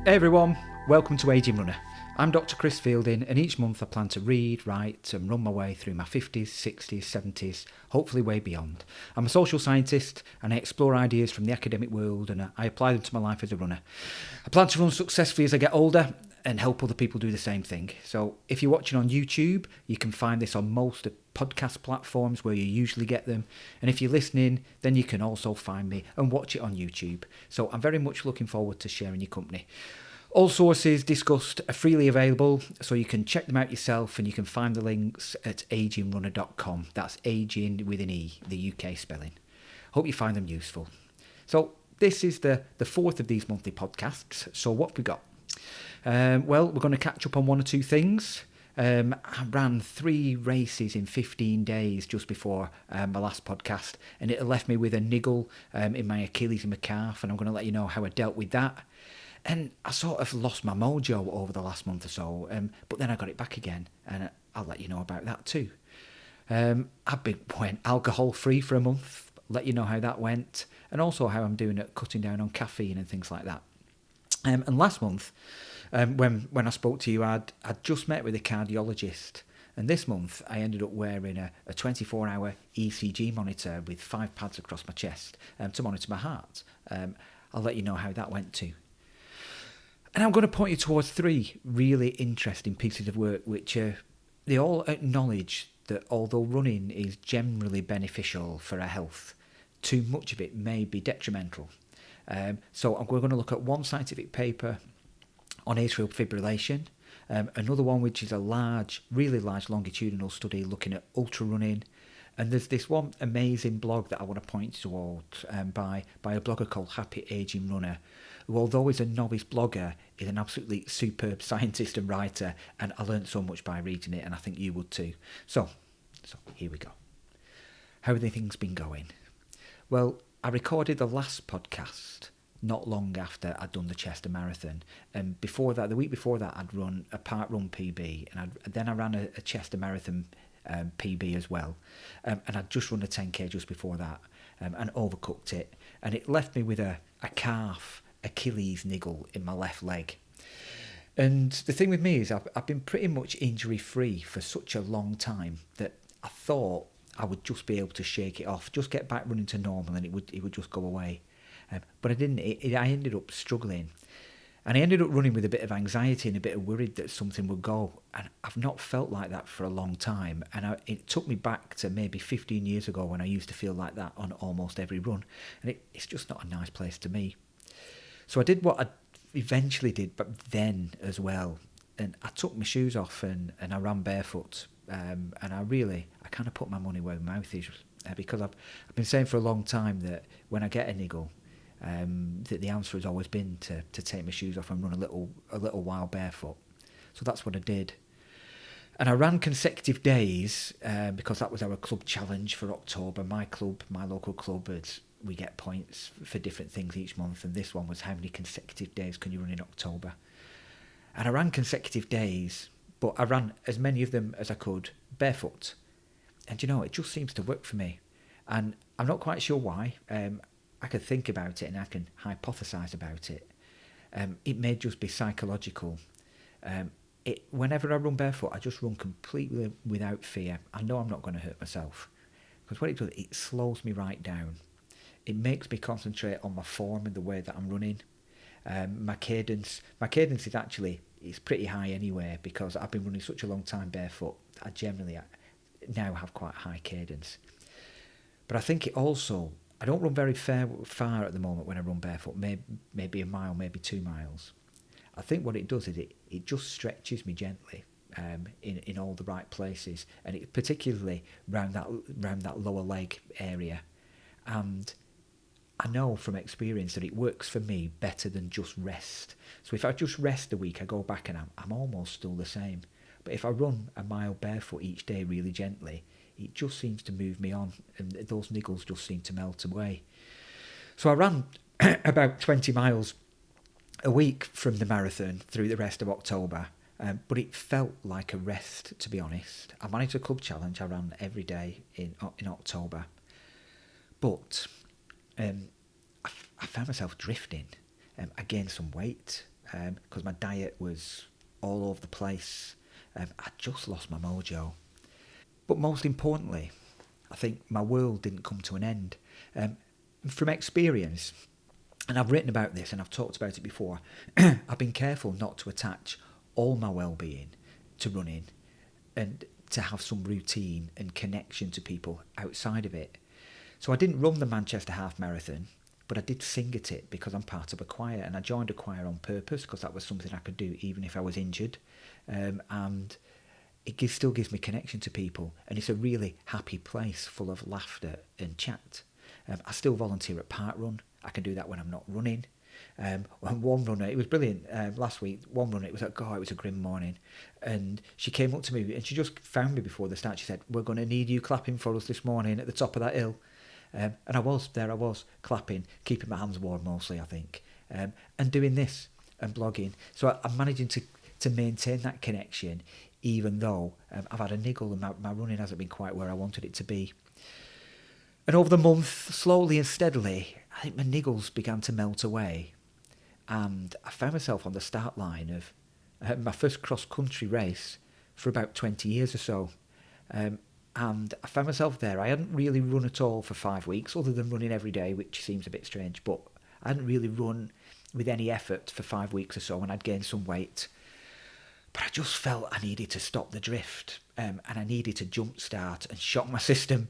Hey everyone, welcome to Aging Runner. I'm Dr. Chris Fielding, and each month I plan to read, write and run my way through my 50s, 60s, 70s, hopefully way beyond. I'm a social scientist and I explore ideas from the academic world and I apply them to my life as a runner. I plan to run successfully as I get older and help other people do the same thing. So if you're watching on YouTube, you can find this on most podcast platforms where you usually get them. And if you're listening, then you can also find me and watch it on YouTube. So I'm very much looking forward to sharing your company. All sources discussed are freely available, so you can check them out yourself and you can find the links at agingrunner.com. That's aging with an E, the UK spelling. Hope you find them useful. So this is the fourth of these monthly podcasts. So what have we got? Well, we're going to catch up on one or two things. I ran 3 races in 15 days just before my last podcast, and it left me with a niggle in my Achilles and my calf, and I'm going to let you know how I dealt with that. And I sort of lost my mojo over the last month or so, but then I got it back again, and I'll let you know about that too. Went alcohol-free for a month, let you know how that went, and also how I'm doing at cutting down on caffeine and things like that. And last month, when I spoke to you, I'd just met with a cardiologist, and this month I ended up wearing a 24-hour ECG monitor with 5 pads across my chest to monitor my heart. I'll let you know how that went too. And I'm going to point you towards 3 really interesting pieces of work which they all acknowledge that although running is generally beneficial for our health, too much of it may be detrimental. So we're going to look at one scientific paper on atrial fibrillation, another one which is a really large longitudinal study looking at ultra running, and there's this one amazing blog that I want to point towards by a blogger called Happy Aging Runner, who, although he's a novice blogger, is an absolutely superb scientist and writer, and I learned so much by reading it, and I think you would too. So here we go. How have the things been going? Well, I recorded the last podcast not long after I'd done the Chester Marathon, and before that, the week before that, I'd run a park-run PB, and then I ran a Chester Marathon PB as well, and I'd just run a 10k just before that, and overcooked it, and it left me with a calf Achilles niggle in my left leg. And the thing with me is I've been pretty much injury-free for such a long time that I thought I would just be able to shake it off, just get back running to normal, and it would just go away. But I didn't. I ended up struggling, and I ended up running with a bit of anxiety and a bit of worried that something would go. And I've not felt like that for a long time. And it took me back to maybe 15 years ago when I used to feel like that on almost every run, and it's just not a nice place to me. So I did what I eventually did, but then as well, and I took my shoes off and I ran barefoot, and I kind of put my money where my mouth is, because I've been saying for a long time that when I get a niggle, that the answer has always been to take my shoes off and run a little while barefoot. So that's what I did. And I ran consecutive days because that was our club challenge for October. My local club, we get points for different things each month, and this one was how many consecutive days can you run in October. And I ran consecutive days, but I ran as many of them as I could barefoot. And it just seems to work for me. And I'm not quite sure why. I can think about it and I can hypothesize about it. It may just be psychological. Whenever I run barefoot, I just run completely without fear. I know I'm not going to hurt myself, because what it does, it slows me right down. It makes me concentrate on my form and the way that I'm running. My cadence is actually pretty high anyway, because I've been running such a long time barefoot. I generally now have quite a high cadence. But I think it also, I don't run very far at the moment when I run barefoot, maybe a mile, maybe 2 miles. I think what it does is it just stretches me gently in all the right places, and it particularly round that lower leg area. And I know from experience that it works for me better than just rest. So if I just rest a week, I go back and I'm almost still the same. But if I run a mile barefoot each day really gently, it just seems to move me on, and those niggles just seem to melt away. So I ran about 20 miles a week from the marathon through the rest of October, but it felt like a rest, to be honest. I managed a club challenge. I ran every day in October, but I found myself drifting. I gained some weight. because my diet was all over the place. I just lost my mojo. But most importantly, I think my world didn't come to an end. From experience, and I've written about this and I've talked about it before, I've been careful not to attach all my well-being to running and to have some routine and connection to people outside of it. So I didn't run the Manchester Half Marathon, but I did sing at it because I'm part of a choir, and I joined a choir on purpose because that was something I could do even if I was injured. And it still gives me connection to people, and it's a really happy place full of laughter and chat. I still volunteer at Parkrun. I can do that when I'm not running. One runner, it was brilliant last week. One runner, it was a grim morning, and she came up to me and she just found me before the start. She said, "We're going to need you clapping for us this morning at the top of that hill." And I was clapping, keeping my hands warm mostly, I think, and doing this and blogging. So I'm managing to maintain that connection, even though I've had a niggle and my running hasn't been quite where I wanted it to be. And over the month, slowly and steadily, I think my niggles began to melt away. And I found myself on the start line of my first cross-country race for about 20 years or so. And I found myself there. I hadn't really run at all for 5 weeks, other than running every day, which seems a bit strange. But I hadn't really run with any effort for 5 weeks or so, and I'd gained some weight. But I just felt I needed to stop the drift, and I needed to jumpstart and shock my system.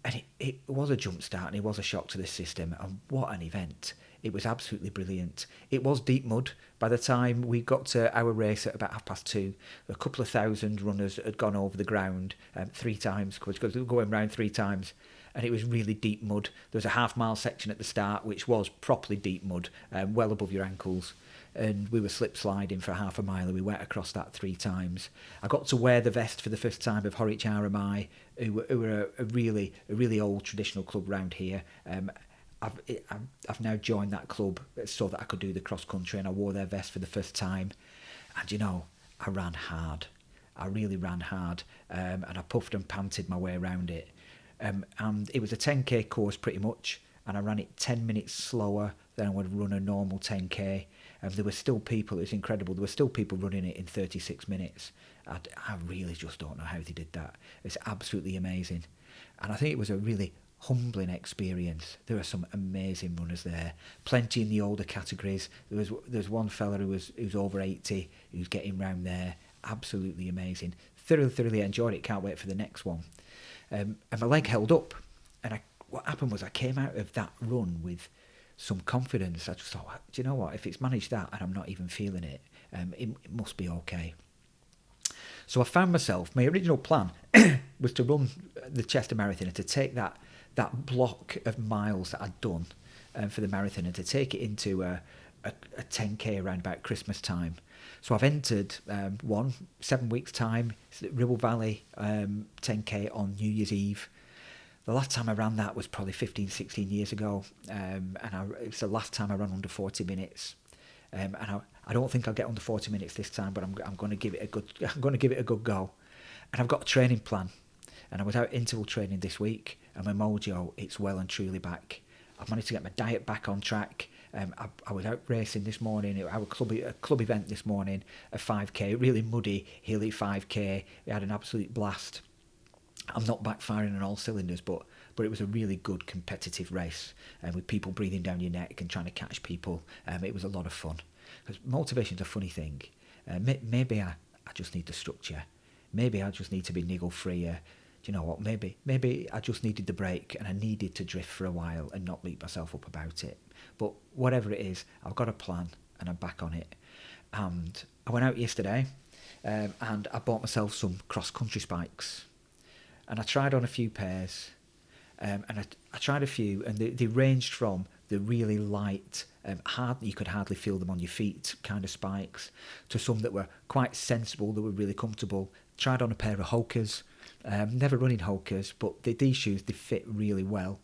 And it was a jumpstart, and it was a shock to the system. And what an event. It was absolutely brilliant. It was deep mud. By the time we got to our race at about 2:30, a couple of thousand runners had gone over the ground 3 times, because we were going round 3 times. And it was really deep mud. There was a half-mile section at the start, which was properly deep mud, well above your ankles. And we were slip-sliding for half a mile, and we went across that 3 times. I got to wear the vest for the first time of Horwich RMI, who were a really old traditional club round here. I've now joined that club so that I could do the cross-country, and I wore their vest for the first time. And, I ran hard. I really ran hard, and I puffed and panted my way around it. And it was a 10k course pretty much, and I ran it 10 minutes slower than I would run a normal 10k. There were still people, it was incredible, there were still people running it in 36 minutes. I really just don't know how they did that. It's absolutely amazing. And I think it was a really humbling experience. There were some amazing runners there, plenty in the older categories. There was one fella who was over 80, who was getting round there. Absolutely amazing. Thoroughly enjoyed it, can't wait for the next one. And my leg held up, and what happened was I came out of that run with some confidence. I just thought, do you know what, if it's managed that and I'm not even feeling it, it must be okay. So I found myself, my original plan was to run the Chester Marathon and to take that block of miles that I'd done for the marathon and to take it into a 10k around about Christmas time. So I've entered 7 weeks time. It's the Ribble Valley 10k on New Year's Eve. The last time I ran that was probably 15, 16 years ago, and it's the last time I ran under 40 minutes. And I don't think I'll get under 40 minutes this time, but I'm going to give it a good go. And I've got a training plan, and I was out interval training this week, and my mojo, it's well and truly back. I've managed to get my diet back on track. I was out racing this morning, our club event this morning, a 5k, really muddy, hilly 5k. We had an absolute blast. I'm not backfiring on all cylinders, but it was a really good competitive race, with people breathing down your neck and trying to catch people. It was a lot of fun. Because motivation's a funny thing. Maybe I just need the structure. Maybe I just need to be niggle-freer. Do you know what? Maybe I just needed the break, and I needed to drift for a while and not beat myself up about it. But whatever it is, I've got a plan, and I'm back on it. And I went out yesterday, and I bought myself some cross-country spikes. And I tried on a few pairs, and I tried a few, and they ranged from the really light, you could hardly feel them on your feet kind of spikes, to some that were quite sensible, that were really comfortable. Tried on a pair of Hokers, never running Hokers, but these shoes, they fit really well.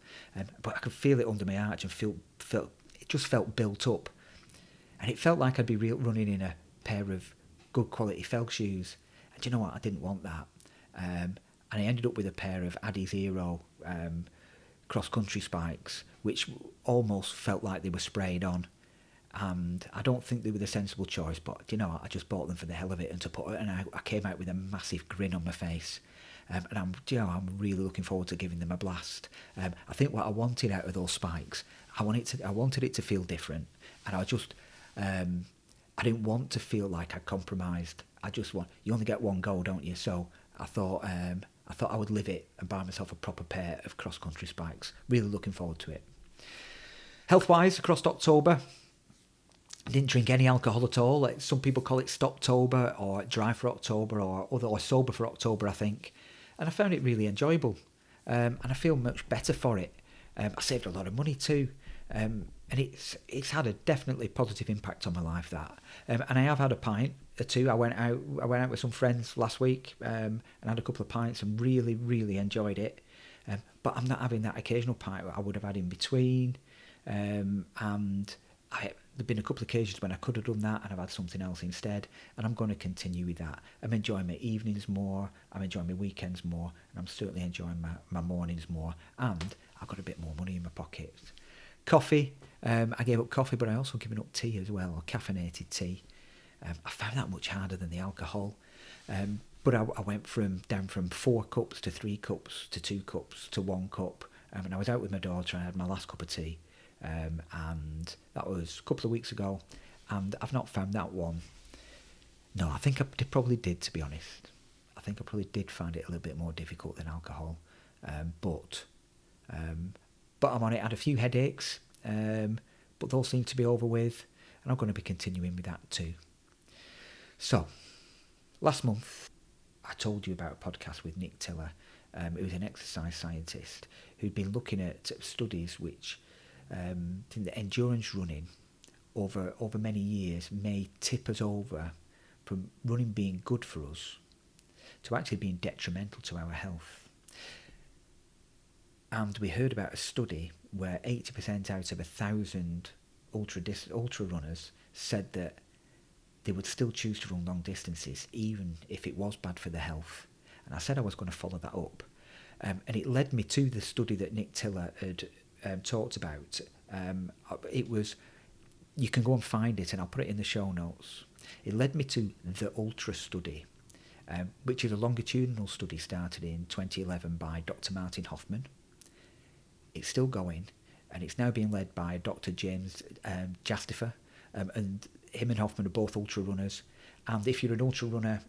But I could feel it under my arch and it just felt built up. And it felt like I'd be running in a pair of good quality felt shoes. And do you know what? I didn't want that. And I ended up with a pair of Adizero cross-country spikes, which almost felt like they were sprayed on. and I don't think they were the sensible choice, but you know, I just bought them for the hell of it, and I came out with a massive grin on my face. And I'm really looking forward to giving them a blast. I think what I wanted out of those spikes, I wanted it to feel different, and I didn't want to feel like I compromised. You only get one go, don't you? So I thought I would live it and buy myself a proper pair of cross-country spikes. Really looking forward to it. Healthwise, across October, I didn't drink any alcohol at all. Some people call it Stoptober or Dry for October or Sober for October, I think. And I found it really enjoyable. And I feel much better for it. I saved a lot of money too. And it's had a definitely positive impact on my life, that. And I have had a pint or two. I went out with some friends last week and had a couple of pints and really, really enjoyed it. But I'm not having that occasional pint I would have had in between. There've been a couple of occasions when I could have done that and I've had something else instead, and I'm going to continue with that. I'm enjoying my evenings more, I'm enjoying my weekends more, and I'm certainly enjoying my mornings more, and I've got a bit more money in my pocket. Coffee, I gave up coffee, but I also given up tea as well, or caffeinated tea. I found that much harder than the alcohol, but I went down from 4 cups to 3 cups to 2 cups to 1 cup, and I was out with my daughter and I had my last cup of tea. And that was a couple of weeks ago, and I've not found that one. No, I think I probably did, to be honest. I think I probably did find it a little bit more difficult than alcohol, but I'm on it. I had a few headaches, but those seem to be over with, and I'm going to be continuing with that too. So, last month I told you about a podcast with Nick Tiller, who was an exercise scientist who'd been looking at studies which think that endurance running over many years may tip us over from running being good for us to actually being detrimental to our health. And we heard about a study where 80% out of 1,000 ultra runners said that they would still choose to run long distances even if it was bad for their health. And I said I was going to follow that up. And it led me to the study that Nick Tiller had talked about. It was, you can go and find it and I'll put it in the show notes. It led me to the Ultra study, which is a longitudinal study started in 2011 by Dr. Martin Hoffman. It's still going, and it's now being led by Dr. James Jastifer, and him and Hoffman are both ultra runners. And if you're an ultra runner,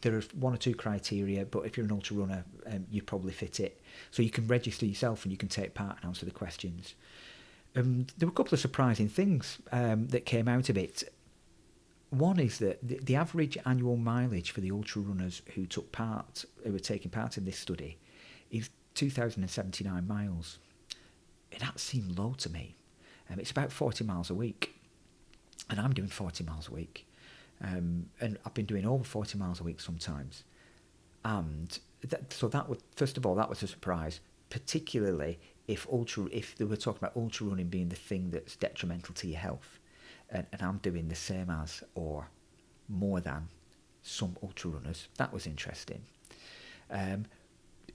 there are 1 or 2 criteria, but if you're an ultra runner, you probably fit it. So you can register yourself and you can take part and answer the questions. There were a couple of surprising things that came out of it. One is that the average annual mileage for the ultra runners who were taking part in this study is 2,079 miles. And that seemed low to me. It's about 40 miles a week, and I'm doing 40 miles a week. And I've been doing over 40 miles a week sometimes. And that was, first of all, that was a surprise, particularly if they were talking about ultra running being the thing that's detrimental to your health. And I'm doing the same as or more than some ultra runners. That was interesting.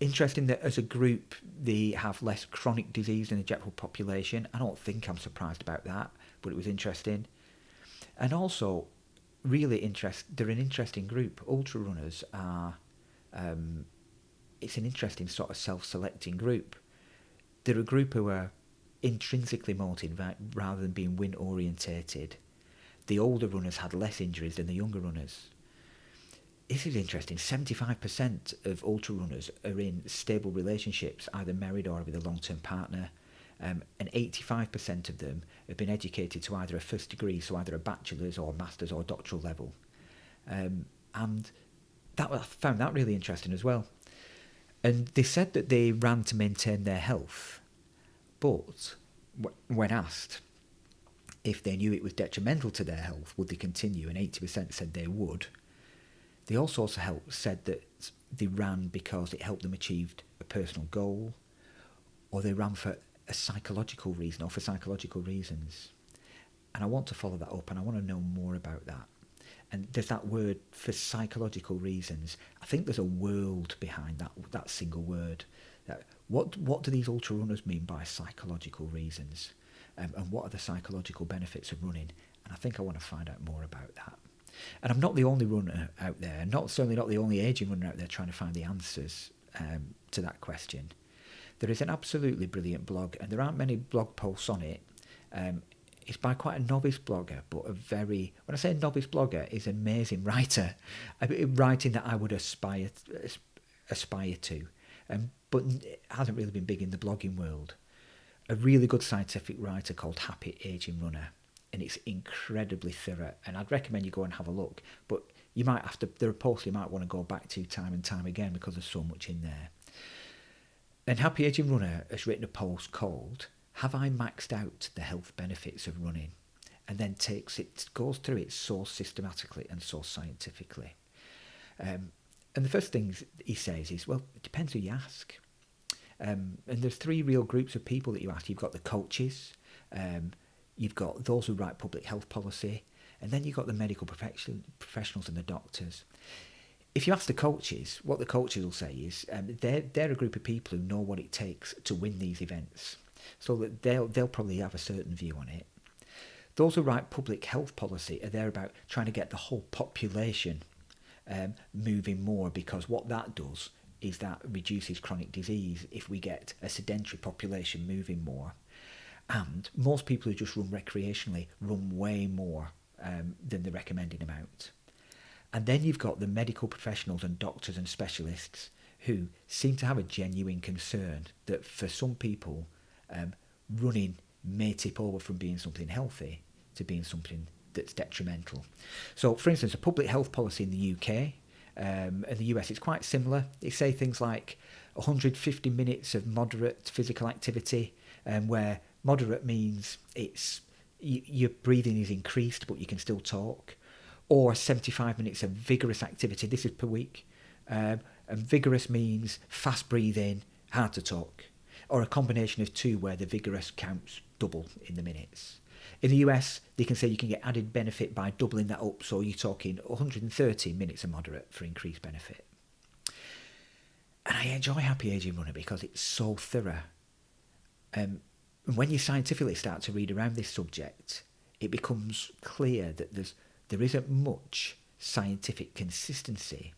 Interesting that as a group they have less chronic disease than the general population. I don't think I'm surprised about that, but it was interesting. And also, really they're an interesting group. Ultra runners are, it's an interesting sort of self-selecting group. They're a group who are intrinsically motivated rather than being win orientated. The older runners had less injuries than the younger runners. This is interesting. 75% of ultra runners are in stable relationships, either married or with a long-term partner. And 85% of them have been educated to either a first degree, so either a bachelor's or master's or doctoral level. And I found that really interesting as well. And they said that they ran to maintain their health, but when asked if they knew it was detrimental to their health, would they continue? And 80% said they would. They also said that they ran because it helped them achieve a personal goal, or they ran for a psychological reason or for psychological reasons. And I want to follow that up, and I want to know more about that. And there's that word for psychological reasons. I think there's a world behind that single word. What do these ultra runners mean by psychological reasons? and what are the psychological benefits of running. And I think I want to find out more about that. And I'm not the only runner out there, certainly not the only aging runner out there trying to find the answers to that question. There is an absolutely brilliant blog, and there aren't many blog posts on it. It's by quite a novice blogger, but when I say novice blogger, is an amazing writer, writing that I would aspire to, but it hasn't really been big in the blogging world. A really good scientific writer called Happy Aging Runner, and it's incredibly thorough, and I'd recommend you go and have a look, but you might have to, there are posts you might want to go back to time and time again because there's so much in there. And Happy Aging Runner has written a post called "Have I Maxed Out the Health Benefits of Running?" and then goes through it so systematically and so scientifically. And the first thing he says is, well, it depends who you ask. And there's three real groups of people that you ask. You've got the coaches, you've got those who write public health policy, and then you've got the medical professionals and the doctors. If you ask the coaches, what the coaches will say is they're a group of people who know what it takes to win these events, so that they'll probably have a certain view on it. Those who write public health policy are there about trying to get the whole population moving more, because what that does is that reduces chronic disease if we get a sedentary population moving more. And most people who just run recreationally run way more than the recommended amount. And then you've got the medical professionals and doctors and specialists who seem to have a genuine concern that for some people, running may tip over from being something healthy to being something that's detrimental. So, for instance, a public health policy in the UK and the US, it's quite similar. They say things like 150 minutes of moderate physical activity, where moderate means your breathing is increased but you can still talk, or 75 minutes of vigorous activity. This is per week. And vigorous means fast breathing, hard to talk, or a combination of two where the vigorous counts double in the minutes. In the US, they can say you can get added benefit by doubling that up, so you're talking 130 minutes of moderate for increased benefit. And I enjoy Happy Aging Runner because it's so thorough. And when you scientifically start to read around this subject, it becomes clear that there isn't much scientific consistency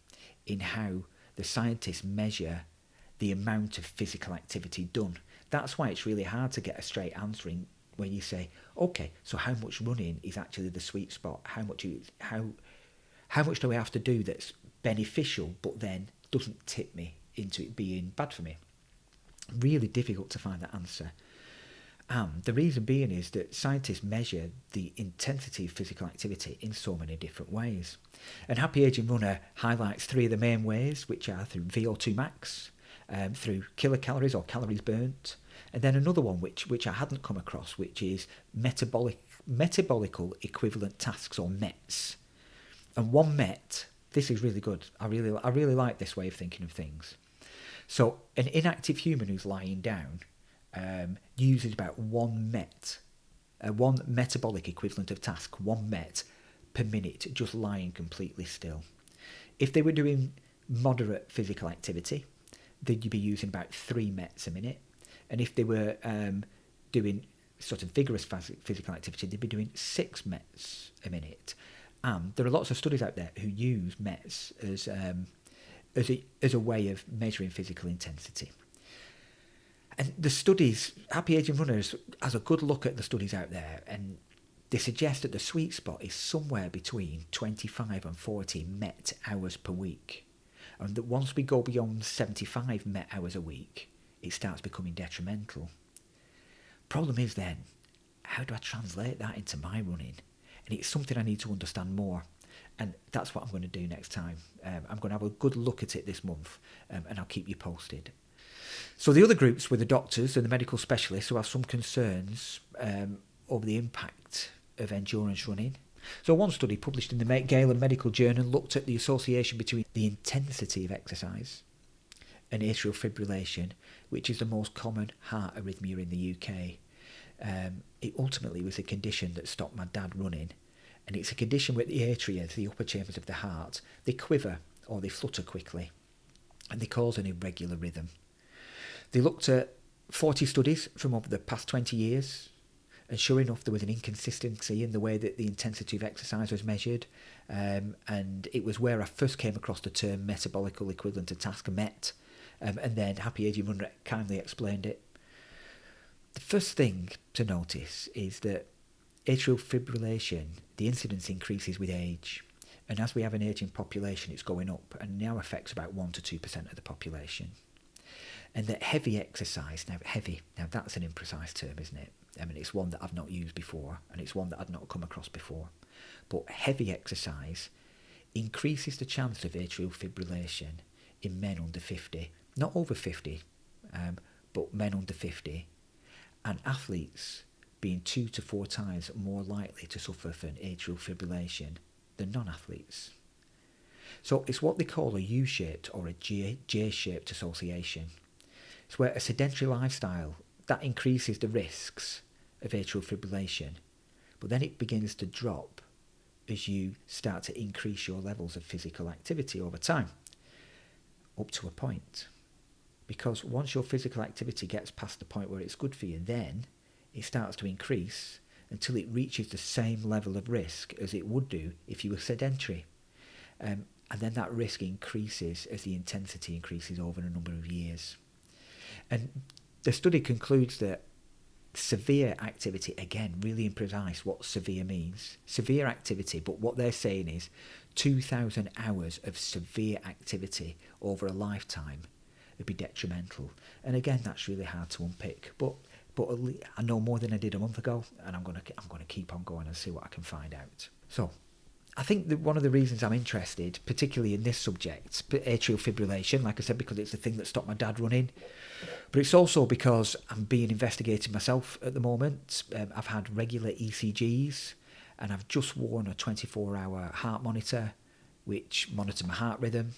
in how the scientists measure the amount of physical activity done. That's why it's really hard to get a straight answer in when you say, okay, so how much running is actually the sweet spot? How much do I have to do that's beneficial but then doesn't tip me into it being bad for me? Really difficult to find that answer. The reason being is that scientists measure the intensity of physical activity in so many different ways. And Happy Aging Runner highlights three of the main ways, which are through VO2 max, through kilocalories or calories burnt, and then another one which I hadn't come across, which is metabolical equivalent tasks, or METs. And one MET, this is really good. I really like this way of thinking of things. So an inactive human who's lying down uses about one metabolic equivalent of task, one MET per minute, just lying completely still. If they were doing moderate physical activity, they'd be using about 3 METs a minute. And if they were doing sort of vigorous physical activity, they'd be doing 6 METs a minute. And there are lots of studies out there who use METs as a way of measuring physical intensity. And the studies, Happy Aging Runners has a good look at the studies out there, and they suggest that the sweet spot is somewhere between 25 and 40 MET hours per week. And that once we go beyond 75 MET hours a week, it starts becoming detrimental. Problem is then, how do I translate that into my running? And it's something I need to understand more. And that's what I'm going to do next time. I'm going to have a good look at it this month, and I'll keep you posted. So the other groups were the doctors and the medical specialists who have some concerns over the impact of endurance running. So one study published in the Galen Medical Journal looked at the association between the intensity of exercise and atrial fibrillation, which is the most common heart arrhythmia in the UK. It ultimately was a condition that stopped my dad running, and it's a condition where the atria, the upper chambers of the heart, they quiver or they flutter quickly, and they cause an irregular rhythm. They looked at 40 studies from over the past 20 years, And sure enough, there was an inconsistency in the way that the intensity of exercise was measured. And it was where I first came across the term metabolical equivalent to task, MET. And then Happy Aging Runner kindly explained it. The first thing to notice is that atrial fibrillation, the incidence increases with age. And as we have an ageing population, it's going up and now affects about 1 to 2% of the population. And that heavy exercise, now that's an imprecise term, isn't it? I mean, it's one that I've not used before, and it's one that I'd not come across before. But heavy exercise increases the chance of atrial fibrillation in men under 50, not over 50, but men under 50, and athletes being 2 to 4 times more likely to suffer from atrial fibrillation than non-athletes. So it's what they call a U-shaped or a J-shaped association. It's where a sedentary lifestyle, that increases the risks of atrial fibrillation, but then it begins to drop as you start to increase your levels of physical activity over time, up to a point. Because once your physical activity gets past the point where it's good for you, then it starts to increase until it reaches the same level of risk as it would do if you were sedentary. And then that risk increases as the intensity increases over a number of years. And the study concludes that severe activity, again, really imprecise what severe means. Severe activity, but what they're saying is 2,000 hours of severe activity over a lifetime would be detrimental. And again, that's really hard to unpick. But I know more than I did a month ago, and I'm going to keep on going and see what I can find out. So I think that one of the reasons I'm interested, particularly in this subject, atrial fibrillation, like I said, because it's the thing that stopped my dad running, but it's also because I'm being investigated myself at the moment. I've had regular ECGs, and I've just worn a 24-hour heart monitor, which monitored my heart rhythm.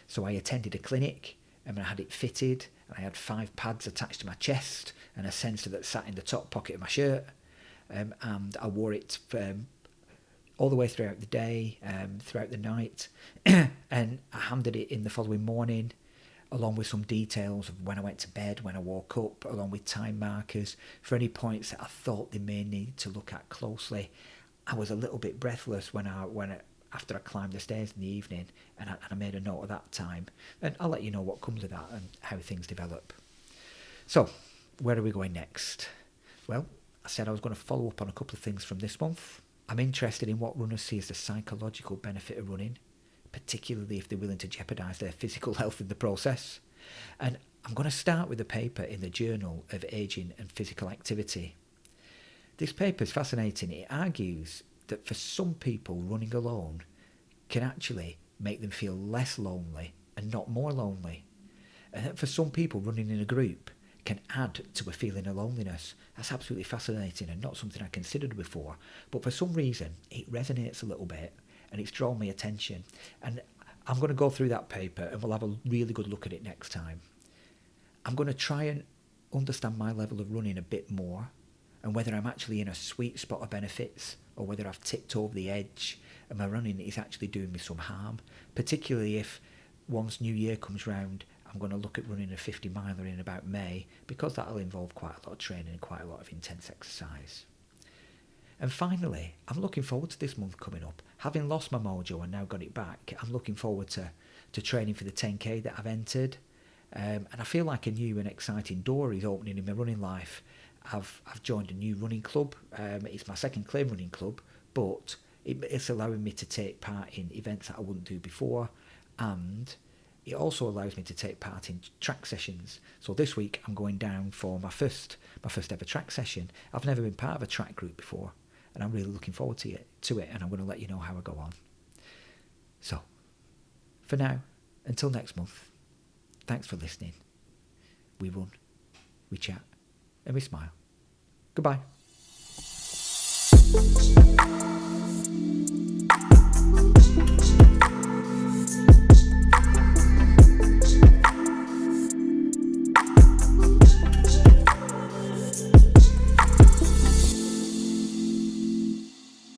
So I attended a clinic, and I had it fitted, and I had 5 pads attached to my chest, and a sensor that sat in the top pocket of my shirt, and I wore it all the way throughout the day, throughout the night, and I handed it in the following morning, along with some details of when I went to bed, when I woke up, along with time markers for any points that I thought they may need to look at closely. I was a little bit breathless after I climbed the stairs in the evening, and I made a note of that time. And I'll let you know what comes of that and how things develop. So, where are we going next? Well, I said I was going to follow up on a couple of things from this month. I'm interested in what runners see as the psychological benefit of running, particularly if they're willing to jeopardise their physical health in the process. And I'm going to start with a paper in the Journal of Aging and Physical Activity. This paper is fascinating. It argues that for some people, running alone can actually make them feel less lonely and not more lonely. And that for some people, running in a group can add to a feeling of loneliness. That's absolutely fascinating and not something I considered before. But for some reason, it resonates a little bit and it's drawn my attention. And I'm going to go through that paper and we'll have a really good look at it next time. I'm going to try and understand my level of running a bit more and whether I'm actually in a sweet spot of benefits or whether I've tipped over the edge and my running is actually doing me some harm, particularly if once New Year comes round, I'm going to look at running a 50 miler in about May because that'll involve quite a lot of training and quite a lot of intense exercise. And finally, I'm looking forward to this month coming up. Having lost my mojo and now got it back, I'm looking forward to training for the 10K that I've entered. And I feel like a new and exciting door is opening in my running life. I've joined a new running club. It's my second claim running club, but it's allowing me to take part in events that I wouldn't do before, and it also allows me to take part in track sessions. So this week I'm going down for my first ever track session. I've never been part of a track group before, and I'm really looking forward to it, and I'm going to let you know how I go on. So, for now, until next month, thanks for listening. We run, we chat, and we smile. Goodbye.